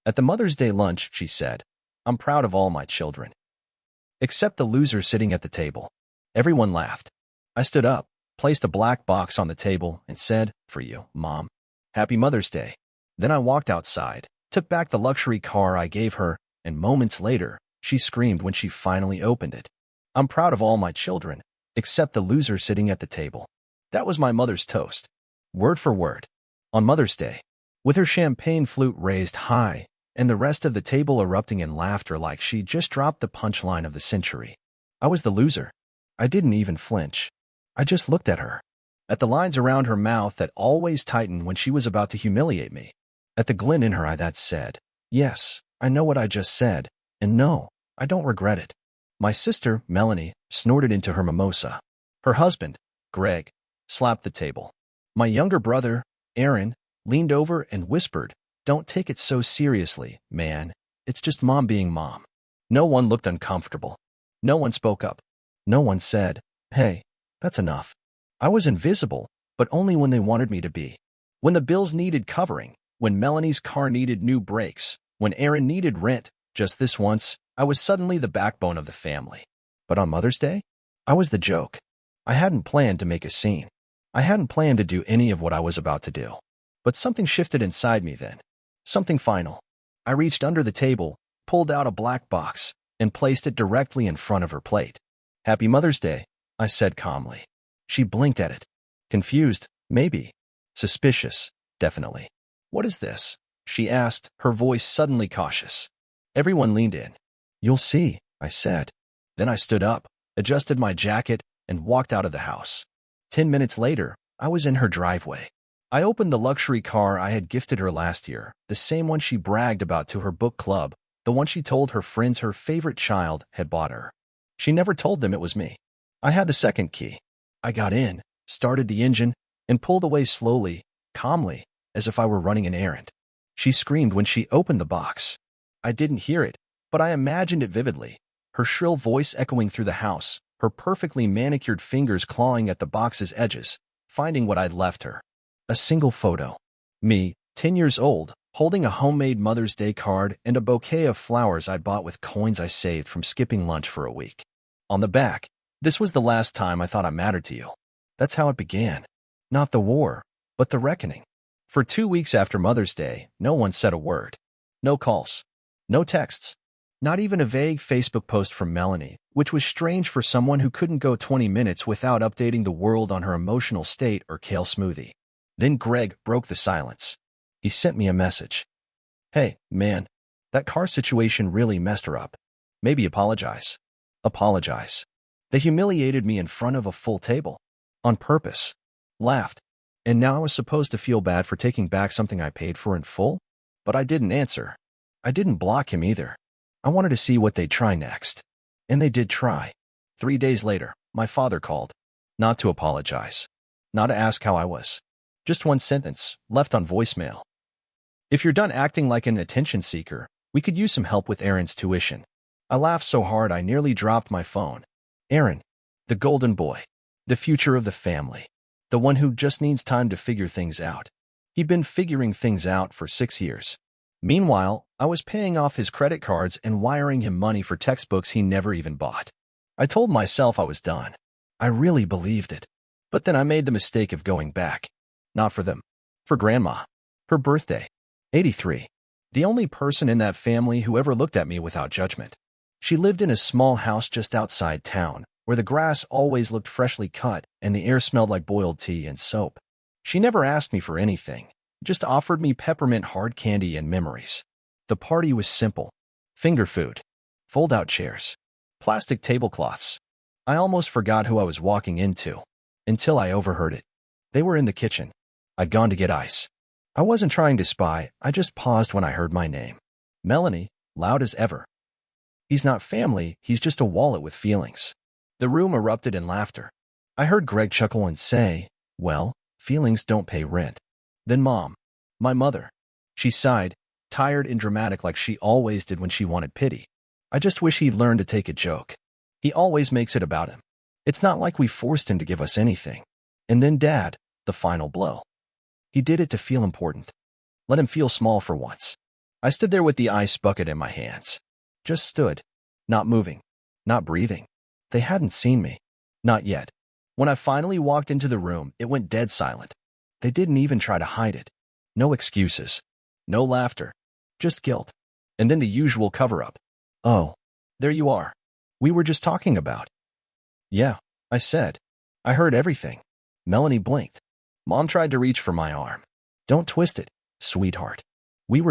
At the Mother's Day lunch, she said, "I'm proud of all my children, except the loser sitting at the table." Everyone laughed. I stood up, placed a black box on the table, and said, "For you, Mom. Happy Mother's Day." Then I walked outside, took back the luxury car I gave her, and moments later, she screamed when she finally opened it. "I'm proud of all my children, except the loser sitting at the table." That was my mother's toast, word for word, on Mother's Day, with her champagne flute raised high, and the rest of the table erupting in laughter like she just dropped the punchline of the century. I was the loser. I didn't even flinch. I just looked at her, at the lines around her mouth that always tightened when she was about to humiliate me, at the glint in her eye that said, "Yes, I know what I just said, and no, I don't regret it." My sister, Melanie, snorted into her mimosa. Her husband, Greg, slapped the table. My younger brother, Aaron, leaned over and whispered, "Don't take it so seriously, man. It's just Mom being Mom." No one looked uncomfortable. No one spoke up. No one said, "Hey, that's enough." I was invisible, but only when they wanted me to be. When the bills needed covering, when Melanie's car needed new brakes, when Aaron needed rent, just this once, I was suddenly the backbone of the family. But on Mother's Day, I was the joke. I hadn't planned to make a scene. I hadn't planned to do any of what I was about to do. But something shifted inside me then. Something final. I reached under the table, pulled out a black box, and placed it directly in front of her plate. "Happy Mother's Day," I said calmly. She blinked at it. Confused, maybe. Suspicious, definitely. "What is this?" she asked, her voice suddenly cautious. Everyone leaned in. "You'll see," I said. Then I stood up, adjusted my jacket, and walked out of the house. 10 minutes later, I was in her driveway. I opened the luxury car I had gifted her last year, the same one she bragged about to her book club, the one she told her friends her favorite child had bought her. She never told them it was me. I had the second key. I got in, started the engine, and pulled away slowly, calmly, as if I were running an errand. She screamed when she opened the box. I didn't hear it, but I imagined it vividly, her shrill voice echoing through the house, her perfectly manicured fingers clawing at the box's edges, finding what I'd left her. A single photo. Me, 10 years old, holding a homemade Mother's Day card and a bouquet of flowers I'd bought with coins I saved from skipping lunch for a week. On the back, "This was the last time I thought I mattered to you." That's how it began. Not the war, but the reckoning. For 2 weeks after Mother's Day, no one said a word. No calls. No texts. Not even a vague Facebook post from Melanie, which was strange for someone who couldn't go 20 minutes without updating the world on her emotional state or kale smoothie. Then Greg broke the silence. He sent me a message. "Hey, man, that car situation really messed her up. Maybe apologize." Apologize. They humiliated me in front of a full table. On purpose. Laughed. And now I was supposed to feel bad for taking back something I paid for in full? But I didn't answer. I didn't block him either. I wanted to see what they'd try next. And they did try. 3 days later, my father called. Not to apologize. Not to ask how I was. Just one sentence, left on voicemail. "If you're done acting like an attention seeker, we could use some help with Aaron's tuition." I laughed so hard I nearly dropped my phone. Aaron, the golden boy, the future of the family, the one who just needs time to figure things out. He'd been figuring things out for 6 years. Meanwhile, I was paying off his credit cards and wiring him money for textbooks he never even bought. I told myself I was done. I really believed it. But then I made the mistake of going back. Not for them. For Grandma. Her birthday. 83. The only person in that family who ever looked at me without judgment. She lived in a small house just outside town, where the grass always looked freshly cut and the air smelled like boiled tea and soap. She never asked me for anything, just offered me peppermint hard candy and memories. The party was simple. Finger food. Fold-out chairs. Plastic tablecloths. I almost forgot who I was walking into, until I overheard it. They were in the kitchen. I'd gone to get ice. I wasn't trying to spy, I just paused when I heard my name. Melanie, loud as ever. "He's not family, he's just a wallet with feelings." The room erupted in laughter. I heard Greg chuckle and say, "Well, feelings don't pay rent." Then Mom, my mother. She sighed, tired and dramatic like she always did when she wanted pity. "I just wish he'd learned to take a joke. He always makes it about him. It's not like we forced him to give us anything." And then Dad, the final blow. He did it to feel important. Let him feel small for once. I stood there with the ice bucket in my hands. Just stood. Not moving. Not breathing. They hadn't seen me. Not yet. When I finally walked into the room, it went dead silent. They didn't even try to hide it. No excuses. No laughter. Just guilt. And then the usual cover-up. Oh, there you are. We were just talking about. Yeah, I said. I heard everything. Melanie blinked. Mom tried to reach for my arm. Don't twist it, sweetheart. You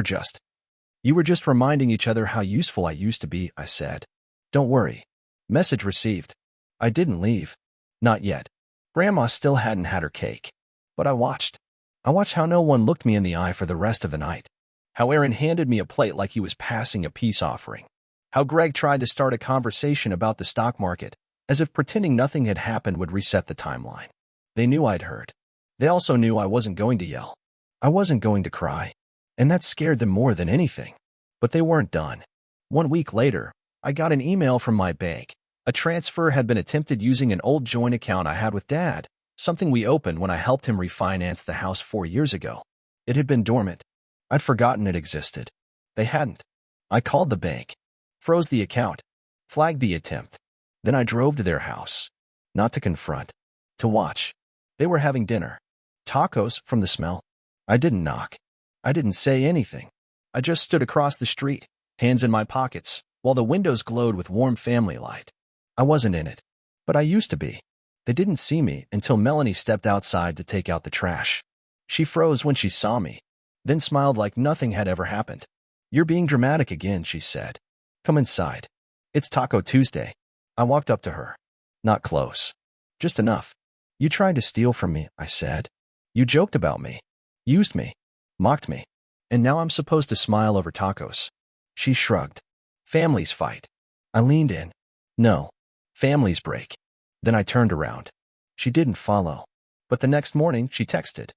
were just reminding each other how useful I used to be, I said. Don't worry. Message received. I didn't leave. Not yet. Grandma still hadn't had her cake. But I watched. I watched how no one looked me in the eye for the rest of the night. How Aaron handed me a plate like he was passing a peace offering. How Greg tried to start a conversation about the stock market, as if pretending nothing had happened would reset the timeline. They knew I'd heard. They also knew I wasn't going to yell. I wasn't going to cry. And that scared them more than anything. But they weren't done. 1 week later, I got an email from my bank. A transfer had been attempted using an old joint account I had with Dad, something we opened when I helped him refinance the house 4 years ago. It had been dormant. I'd forgotten it existed. They hadn't. I called the bank, froze the account, flagged the attempt. Then I drove to their house. Not to confront. To watch. They were having dinner. Tacos from the smell. I didn't knock. I didn't say anything. I just stood across the street, hands in my pockets, while the windows glowed with warm family light. I wasn't in it. But I used to be. They didn't see me until Melanie stepped outside to take out the trash. She froze when she saw me, then smiled like nothing had ever happened. You're being dramatic again, she said. Come inside. It's Taco Tuesday. I walked up to her. Not close. Just enough. You tried to steal from me, I said. You joked about me. Used me. Mocked me. And now I'm supposed to smile over tacos. She shrugged. Families fight. I leaned in. No. Families break. Then I turned around. She didn't follow. But the next morning, she texted.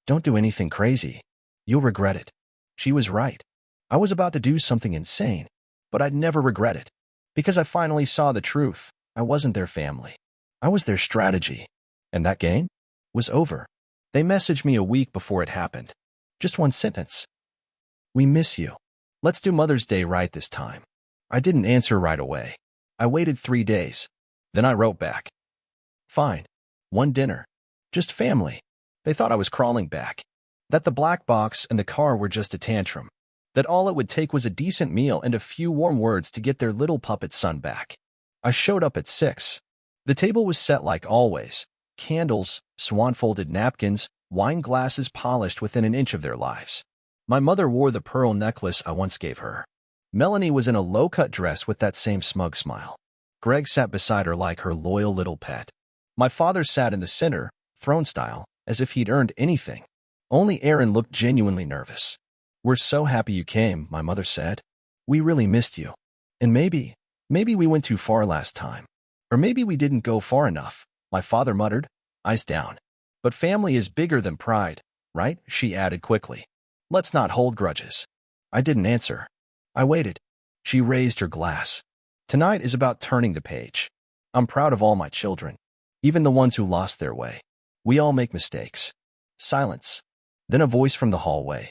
Don't do anything crazy. You'll regret it. She was right. I was about to do something insane, but I'd never regret it. Because I finally saw the truth. I wasn't their family. I was their strategy. And that game was over. They messaged me a week before it happened. Just one sentence. We miss you. Let's do Mother's Day right this time. I didn't answer right away. I waited 3 days. Then I wrote back. Fine. One dinner. Just family. They thought I was crawling back. That the black box and the car were just a tantrum. That all it would take was a decent meal and a few warm words to get their little puppet son back. I showed up at 6. The table was set like always. Candles, swan-folded napkins, wine glasses polished within an inch of their lives. My mother wore the pearl necklace I once gave her. Melanie was in a low-cut dress with that same smug smile. Greg sat beside her like her loyal little pet. My father sat in the center, throne style, as if he'd earned anything. Only Aaron looked genuinely nervous. We're so happy you came, my mother said. We really missed you. And maybe we went too far last time. Or maybe we didn't go far enough, my father muttered, eyes down. But family is bigger than pride, right? She added quickly. Let's not hold grudges. I didn't answer. I waited. She raised her glass. Tonight is about turning the page. I'm proud of all my children, even the ones who lost their way. We all make mistakes. Silence. Then a voice from the hallway.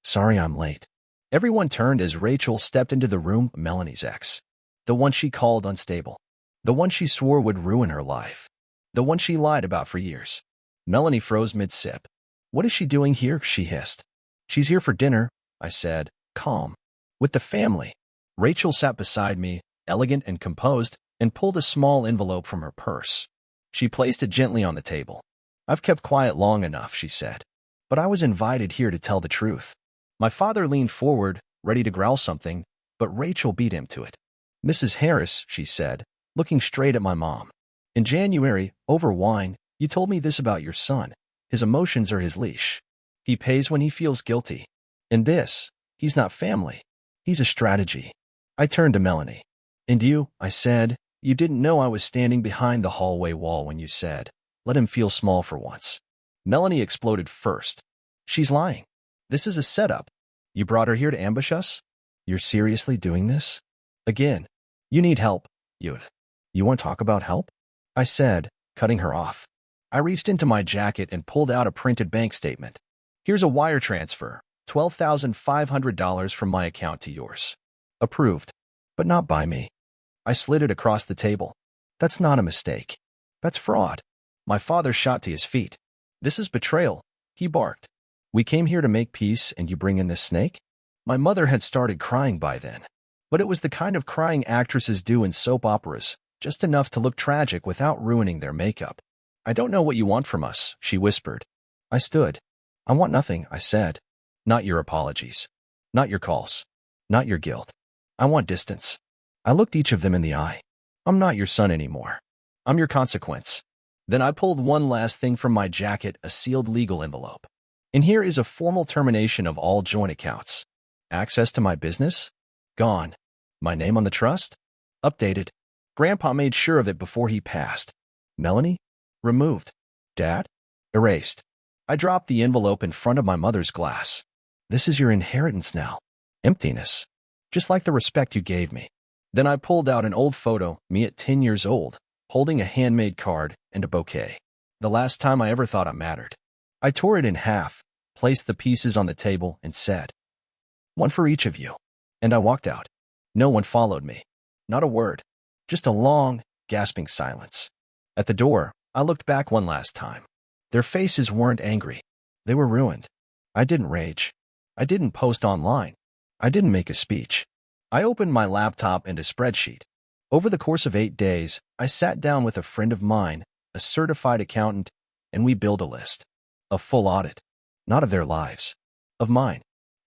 Sorry I'm late. Everyone turned as Rachel stepped into the room, Melanie's ex. The one she called unstable. The one she swore would ruin her life. The one she lied about for years. Melanie froze mid-sip. What is she doing here? She hissed. She's here for dinner, I said, calm. With the family. Rachel sat beside me, elegant and composed, and pulled a small envelope from her purse. She placed it gently on the table. I've kept quiet long enough, she said. But I was invited here to tell the truth. My father leaned forward, ready to growl something, but Rachel beat him to it. Mrs. Harris, she said, looking straight at my mom. In January, over wine, you told me this about your son. His emotions are his leash. He pays when he feels guilty. And this, he's not family. He's a strategy. I turned to Melanie. And you, I said, you didn't know I was standing behind the hallway wall when you said, let him feel small for once. Melanie exploded first. She's lying. This is a setup. You brought her here to ambush us? You're seriously doing this? Again, you need help. You want to talk about help? I said, cutting her off. I reached into my jacket and pulled out a printed bank statement. Here's a wire transfer. $12,500 from my account to yours. Approved, but not by me. I slid it across the table. That's not a mistake. That's fraud. My father shot to his feet. This is betrayal, he barked. We came here to make peace and you bring in this snake? My mother had started crying by then. But it was the kind of crying actresses do in soap operas, just enough to look tragic without ruining their makeup. I don't know what you want from us, she whispered. I stood. I want nothing, I said. Not your apologies. Not your calls. Not your guilt. I want distance. I looked each of them in the eye. I'm not your son anymore. I'm your consequence. Then I pulled one last thing from my jacket, a sealed legal envelope. And here is a formal termination of all joint accounts. Access to my business? Gone. My name on the trust? Updated. Grandpa made sure of it before he passed. Melanie? Removed. Dad? Erased. I dropped the envelope in front of my mother's glass. This is your inheritance now. Emptiness. Just like the respect you gave me. Then I pulled out an old photo, me at 10 years old, holding a handmade card and a bouquet. The last time I ever thought I mattered. I tore it in half, placed the pieces on the table, and said, one for each of you. And I walked out. No one followed me. Not a word. Just a long, gasping silence. At the door, I looked back one last time. Their faces weren't angry. They were ruined. I didn't rage. I didn't post online. I didn't make a speech. I opened my laptop and a spreadsheet. Over the course of 8 days, I sat down with a friend of mine, a certified accountant, and we built a list. A full audit. Not of their lives. Of mine.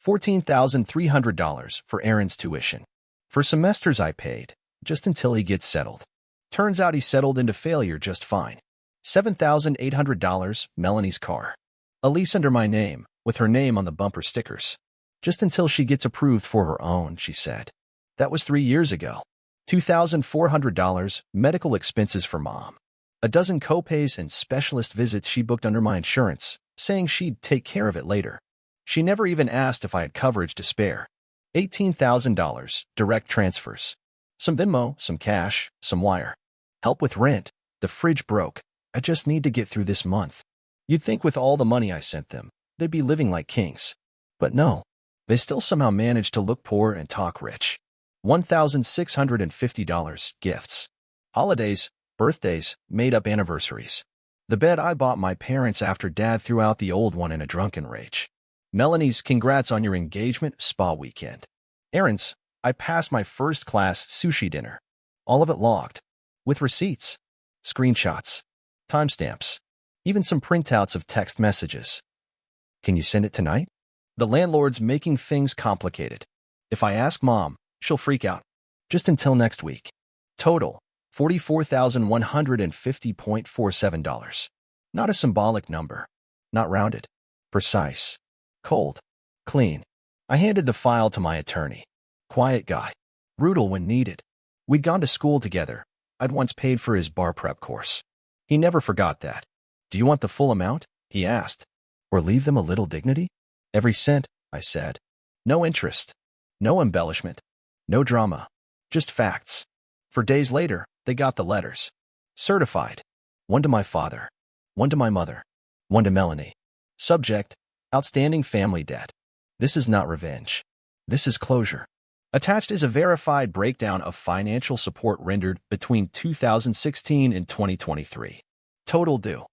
$14,300 for Aaron's tuition. For semesters I paid, just until he gets settled. Turns out he settled into failure just fine. $7,800, Melanie's car. A lease under my name, with her name on the bumper stickers. Just until she gets approved for her own, she said. That was 3 years ago. $2,400, medical expenses for mom. A dozen copays and specialist visits she booked under my insurance, saying she'd take care of it later. She never even asked if I had coverage to spare. $18,000, direct transfers. Some Venmo, some cash, some wire. Help with rent. The fridge broke. I just need to get through this month. You'd think with all the money I sent them, they'd be living like kings. But no. They still somehow managed to look poor and talk rich. $1,650, gifts. Holidays, birthdays, made-up anniversaries. The bed I bought my parents after Dad threw out the old one in a drunken rage. Melanie's congrats on your engagement spa weekend. Aaron's, I passed my first-class sushi dinner. All of it logged. With receipts, screenshots, timestamps, even some printouts of text messages. Can you send it tonight? The landlord's making things complicated. If I ask Mom, she'll freak out. Just until next week. Total, $44,150.47. Not a symbolic number. Not rounded. Precise. Cold. Clean. I handed the file to my attorney. Quiet guy. Brutal when needed. We'd gone to school together. I'd once paid for his bar prep course. He never forgot that. Do you want the full amount? He asked. Or leave them a little dignity? Every cent, I said. No interest. No embellishment. No drama. Just facts. For days later, they got the letters. Certified. One to my father. One to my mother. One to Melanie. Subject, outstanding family debt. This is not revenge. This is closure. Attached is a verified breakdown of financial support rendered between 2016 and 2023. Total due,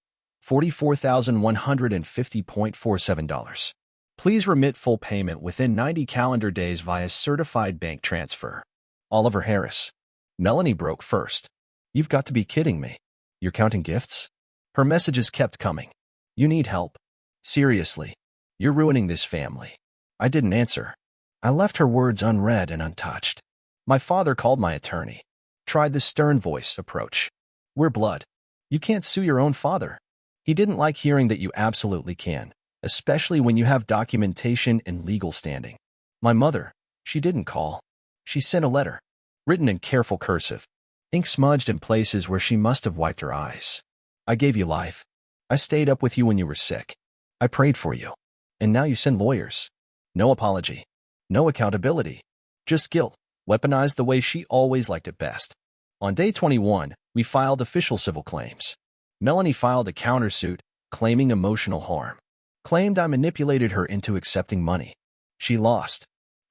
$44,150.47. Please remit full payment within 90 calendar days via certified bank transfer. Oliver Harris. Melanie broke first. You've got to be kidding me. You're counting gifts? Her messages kept coming. You need help. Seriously. You're ruining this family. I didn't answer. I left her words unread and untouched. My father called my attorney. Tried the stern voice approach. We're blood. You can't sue your own father. He didn't like hearing that you absolutely can, especially when you have documentation and legal standing. My mother, she didn't call. She sent a letter, written in careful cursive, ink smudged in places where she must have wiped her eyes. I gave you life. I stayed up with you when you were sick. I prayed for you. And now you send lawyers. No apology. No accountability. Just guilt, weaponized the way she always liked it best. On day 21, we filed official civil claims. Melanie filed a countersuit, claiming emotional harm. claimed I manipulated her into accepting money. She lost.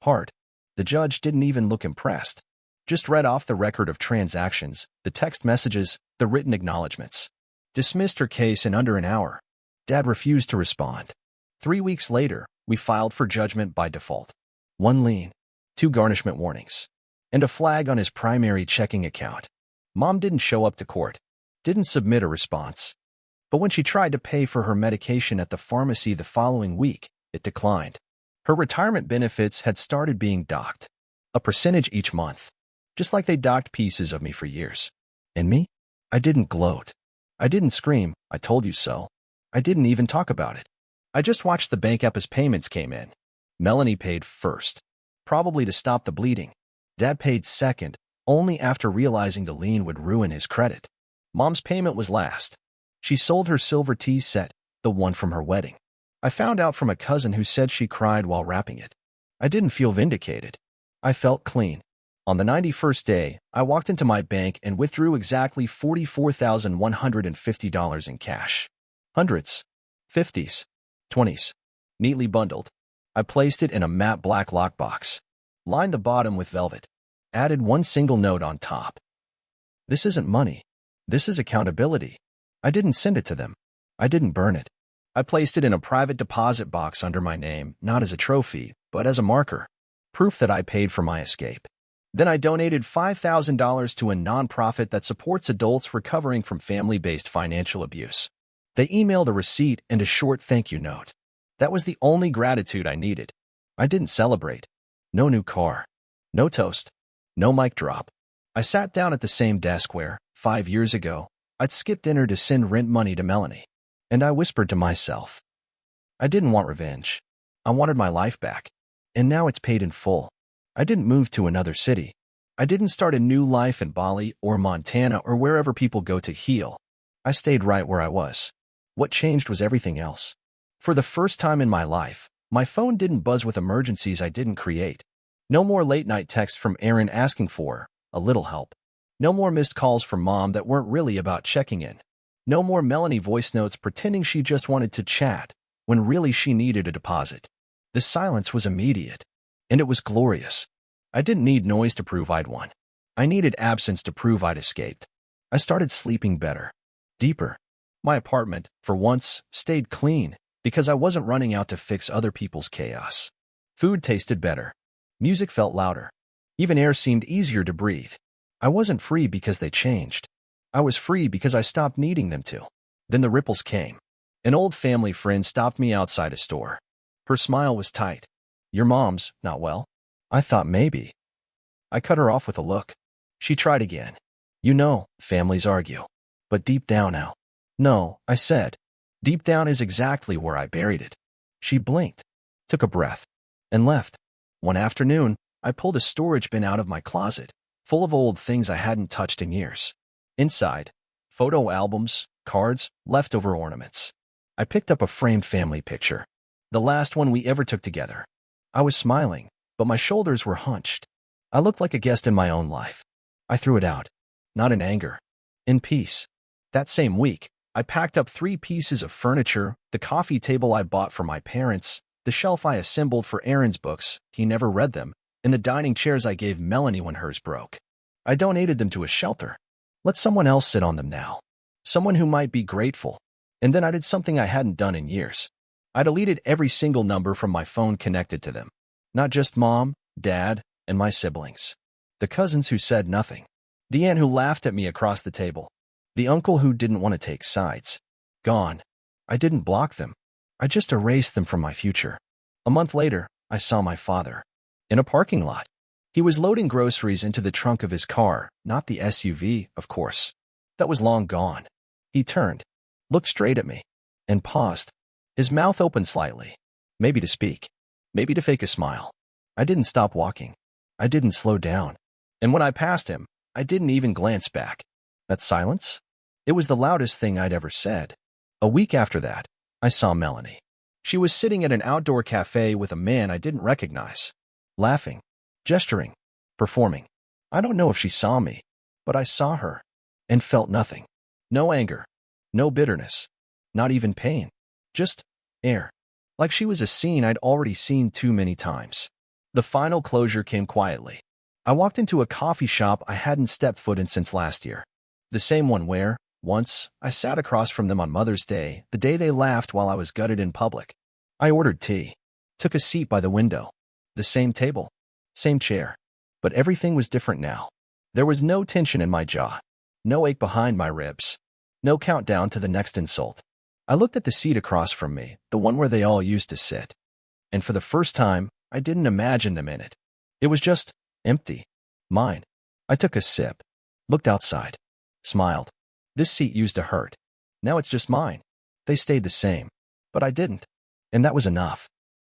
Hard. The judge didn't even look impressed. Just read off the record of transactions, the text messages, the written acknowledgments. Dismissed her case in under an hour. Dad refused to respond. 3 weeks later, we filed for judgment by default. 1 lien, 2 garnishment warnings, and a flag on his primary checking account. Mom didn't show up to court, didn't submit a response. But when she tried to pay for her medication at the pharmacy the following week, it declined. Her retirement benefits had started being docked, a percentage each month, just like they docked pieces of me for years. And me? I didn't gloat. I didn't scream, "I told you so." I didn't even talk about it. I just watched the bank app as payments came in. Melanie paid first, probably to stop the bleeding. Dad paid second, only after realizing the lien would ruin his credit. Mom's payment was last. She sold her silver tea set, the one from her wedding. I found out from a cousin who said she cried while wrapping it. I didn't feel vindicated. I felt clean. On the 91st day, I walked into my bank and withdrew exactly $44,150 in cash. Hundreds, 50s, 20s, neatly bundled. I placed it in a matte black lockbox, lined the bottom with velvet, added 1 single note on top. This isn't money. This is accountability. I didn't send it to them. I didn't burn it. I placed it in a private deposit box under my name, not as a trophy, but as a marker, proof that I paid for my escape. Then I donated $5,000 to a nonprofit that supports adults recovering from family-based financial abuse. They emailed a receipt and a short thank you note. That was the only gratitude I needed. I didn't celebrate. No new car. No toast. No mic drop. I sat down at the same desk where, 5 years ago, I'd skipped dinner to send rent money to Melanie. And I whispered to myself, I didn't want revenge. I wanted my life back. And now it's paid in full. I didn't move to another city. I didn't start a new life in Bali or Montana or wherever people go to heal. I stayed right where I was. What changed was everything else. For the first time in my life, my phone didn't buzz with emergencies I didn't create. No more late-night texts from Aaron asking for a little help. No more missed calls from Mom that weren't really about checking in. No more Melanie voice notes pretending she just wanted to chat when really she needed a deposit. The silence was immediate, and it was glorious. I didn't need noise to prove I'd won. I needed absence to prove I'd escaped. I started sleeping better, deeper. My apartment, for once, stayed clean because I wasn't running out to fix other people's chaos. Food tasted better. Music felt louder. Even air seemed easier to breathe. I wasn't free because they changed. I was free because I stopped needing them to. Then the ripples came. An old family friend stopped me outside a store. Her smile was tight. Your mom's not well? I thought maybe. I cut her off with a look. She tried again. You know, families argue. But deep down now. No, I said. Deep down is exactly where I buried it. She blinked, took a breath, and left. One afternoon, I pulled a storage bin out of my closet, full of old things I hadn't touched in years. Inside, photo albums, cards, leftover ornaments. I picked up a framed family picture, the last one we ever took together. I was smiling, but my shoulders were hunched. I looked like a guest in my own life. I threw it out, not in anger, in peace. That same week, I packed up 3 pieces of furniture, the coffee table I bought for my parents, the shelf I assembled for Aaron's books, he never read them, and the dining chairs I gave Melanie when hers broke. I donated them to a shelter. Let someone else sit on them now. Someone who might be grateful. And then I did something I hadn't done in years. I deleted every single number from my phone connected to them. Not just Mom, Dad, and my siblings. The cousins who said nothing. The aunt who laughed at me across the table. The uncle who didn't want to take sides. Gone. I didn't block them. I just erased them from my future. A month later, I saw my father. In a parking lot. He was loading groceries into the trunk of his car, not the SUV, of course. That was long gone. He turned, looked straight at me, and paused. His mouth opened slightly. Maybe to speak. Maybe to fake a smile. I didn't stop walking. I didn't slow down. And when I passed him, I didn't even glance back. That silence? It was the loudest thing I'd ever said. A week after that, I saw Melanie. She was sitting at an outdoor cafe with a man I didn't recognize. Laughing, gesturing, performing. I don't know if she saw me, but I saw her and felt nothing. No anger, no bitterness, not even pain. Just air. like she was a scene I'd already seen too many times. The final closure came quietly. I walked into a coffee shop I hadn't stepped foot in since last year. The same one where, once, I sat across from them on Mother's Day, the day they laughed while I was gutted in public. I ordered tea, took a seat by the window. The same table, same chair. But everything was different now. There was no tension in my jaw, no ache behind my ribs, no countdown to the next insult. I looked at the seat across from me, the one where they all used to sit. And for the first time, I didn't imagine them in it. It was just empty. Mine. I took a sip, looked outside, smiled. This seat used to hurt. Now it's just mine. They stayed the same. But I didn't. And that was enough.